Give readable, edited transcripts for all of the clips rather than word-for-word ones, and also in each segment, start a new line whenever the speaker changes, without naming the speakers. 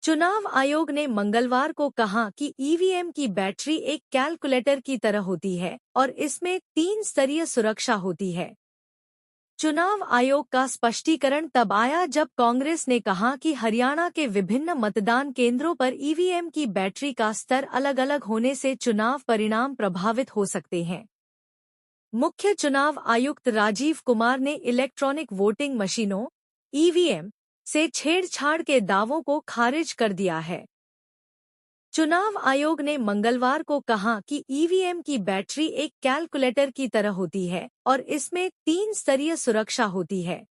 चुनाव आयोग ने मंगलवार को कहा कि ईवीएम की बैटरी एक कैलकुलेटर की तरह होती है और इसमें 3 स्तरीय सुरक्षा होती है। चुनाव आयोग का स्पष्टीकरण तब आया जब कांग्रेस ने कहा कि हरियाणा के विभिन्न मतदान केंद्रों पर ईवीएम की बैटरी का स्तर अलग-अलग होने से चुनाव परिणाम प्रभावित हो सकते हैं। मुख्य चुनाव आयुक्त राजीव कुमार ने इलेक्ट्रॉनिक वोटिंग मशीनों (ईवीएम) से छेड़छाड़ के दावों को खारिज कर दिया है। चुनाव आयोग ने मंगलवार को कहा कि ईवीएम की बैटरी एक कैलकुलेटर की तरह होती है और इसमें 3 स्तरीय सुरक्षा होती है।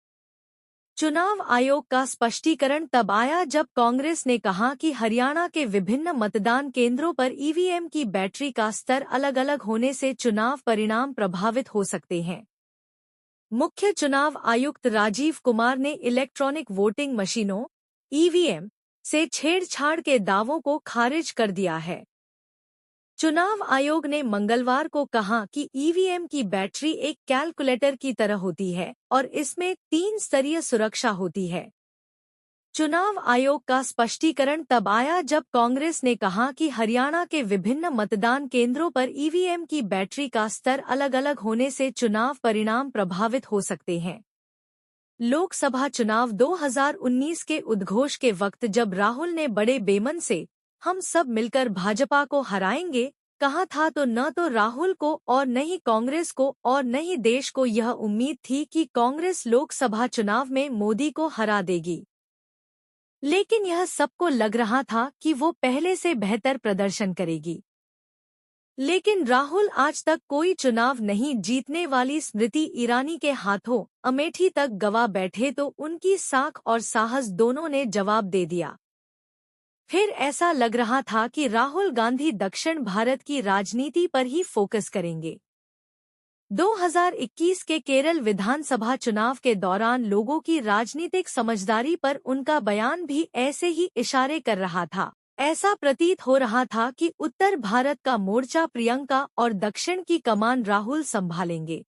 चुनाव आयोग का स्पष्टीकरण तब आया जब कांग्रेस ने कहा कि हरियाणा के विभिन्न मतदान केंद्रों पर ईवीएम की बैटरी का स्तर अलग-अलग होने से चुनाव परिणाम प्रभावित हो सकते हैं। मुख्य चुनाव आयुक्त राजीव कुमार ने इलेक्ट्रॉनिक वोटिंग मशीनों (ईवीएम) से छेड़छाड़ के दावों को खारिज कर दिया है। चुनाव आयोग ने मंगलवार को कहा कि ईवीएम की बैटरी एक कैलकुलेटर की तरह होती है और इसमें 3 स्तरीय सुरक्षा होती है। चुनाव आयोग का स्पष्टीकरण तब आया जब कांग्रेस ने कहा कि हरियाणा के विभिन्न मतदान केंद्रों पर ईवीएम की बैटरी का स्तर अलग-अलग होने से चुनाव परिणाम प्रभावित हो सकते हैं। लोकसभा चुनाव 2019 के उद्घोष के वक्त जब राहुल ने बड़े बेमन से हम सब मिलकर भाजपा को हराएंगे कहा था तो न तो राहुल को और न ही कांग्रेस को और न ही देश को यह उम्मीद थी कि कांग्रेस लोकसभा चुनाव में मोदी को हरा देगी। लेकिन यह सबको लग रहा था कि वो पहले से बेहतर प्रदर्शन करेगी। लेकिन राहुल आज तक कोई चुनाव नहीं जीतने वाली स्मृति ईरानी के हाथों अमेठी तक गवा बैठे तो उनकी साख और साहस दोनों ने जवाब दे दिया। फिर ऐसा लग रहा था कि राहुल गांधी दक्षिण भारत की राजनीति पर ही फोकस करेंगे। 2021 के केरल विधानसभा चुनाव के दौरान लोगों की राजनीतिक समझदारी पर उनका बयान भी ऐसे ही इशारे कर रहा था। ऐसा प्रतीत हो रहा था कि उत्तर भारत का मोर्चा प्रियंका और दक्षिण की कमान राहुल संभालेंगे।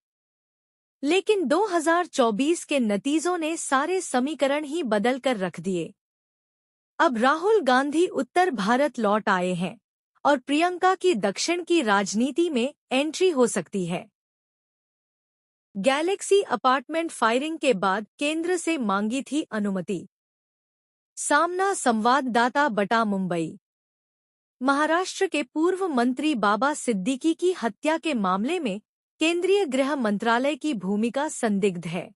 लेकिन 2024 के नतीजों ने सारे समीकरण ही बदल कर रख दिए। अब राहुल गांधी उत्तर भारत लौट आए हैं और प्रियंका की दक्षिण की राजनीति में एंट्री हो सकती है। गैलेक्सी अपार्टमेंट फायरिंग के बाद केंद्र से मांगी थी अनुमति। सामना संवाददाता बटा मुंबई। महाराष्ट्र के पूर्व मंत्री बाबा सिद्दीकी की हत्या के मामले में केंद्रीय गृह मंत्रालय की भूमिका संदिग्ध है।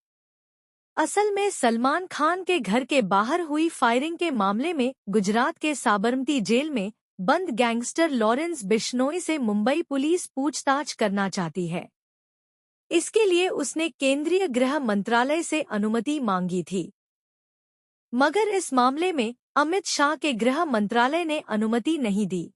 असल में सलमान खान के घर के बाहर हुई फायरिंग के मामले में गुजरात के साबरमती जेल में बंद गैंगस्टर लॉरेंस बिश्नोई से मुंबई पुलिस पूछताछ करना चाहती है। इसके लिए उसने केंद्रीय गृह मंत्रालय से अनुमति मांगी थी, मगर इस मामले में अमित शाह के गृह मंत्रालय ने अनुमति नहीं दी।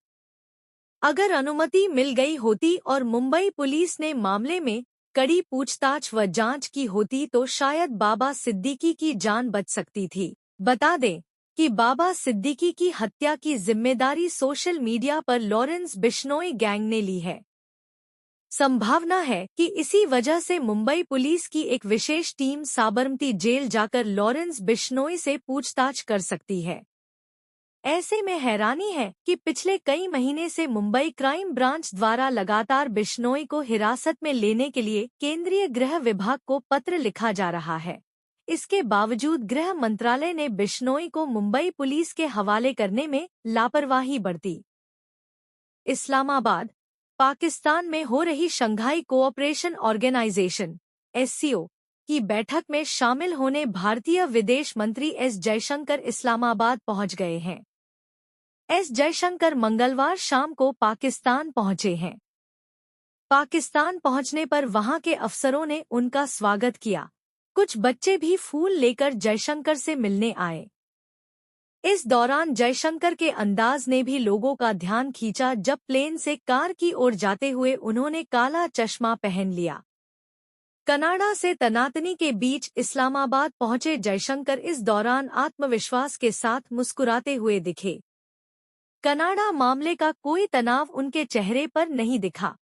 अगर अनुमति मिल गई होती और मुंबई पुलिस ने मामले में कड़ी पूछताछ व जांच की होती तो शायद बाबा सिद्दीकी की जान बच सकती थी। बता दें कि बाबा सिद्दीकी की हत्या की जिम्मेदारी सोशल मीडिया पर लॉरेंस बिश्नोई गैंग ने ली है। संभावना है कि इसी वजह से मुंबई पुलिस की एक विशेष टीम साबरमती जेल जाकर लॉरेंस बिश्नोई से पूछताछ कर सकती है। ऐसे में हैरानी है कि पिछले कई महीने से मुंबई क्राइम ब्रांच द्वारा लगातार बिश्नोई को हिरासत में लेने के लिए केंद्रीय गृह विभाग को पत्र लिखा जा रहा है। इसके बावजूद गृह मंत्रालय ने बिश्नोई को मुंबई पुलिस के हवाले करने में लापरवाही बरती। इस्लामाबाद, पाकिस्तान में हो रही शंघाई कोऑपरेशन ऑर्गेनाइजेशन (SCO) की बैठक में शामिल होने भारतीय विदेश मंत्री एस जयशंकर इस्लामाबाद पहुंच गए हैं। एस जयशंकर मंगलवार शाम को पाकिस्तान पहुंचे हैं। पाकिस्तान पहुंचने पर वहां के अफसरों ने उनका स्वागत किया। कुछ बच्चे भी फूल लेकर जयशंकर से मिलने आए। इस दौरान जयशंकर के अंदाज ने भी लोगों का ध्यान खींचा जब प्लेन से कार की ओर जाते हुए उन्होंने काला चश्मा पहन लिया। कनाडा से तनातनी के बीच इस्लामाबाद पहुंचे जयशंकर इस दौरान आत्मविश्वास के साथ मुस्कुराते हुए दिखे। कनाडा मामले का कोई तनाव उनके चेहरे पर नहीं दिखा।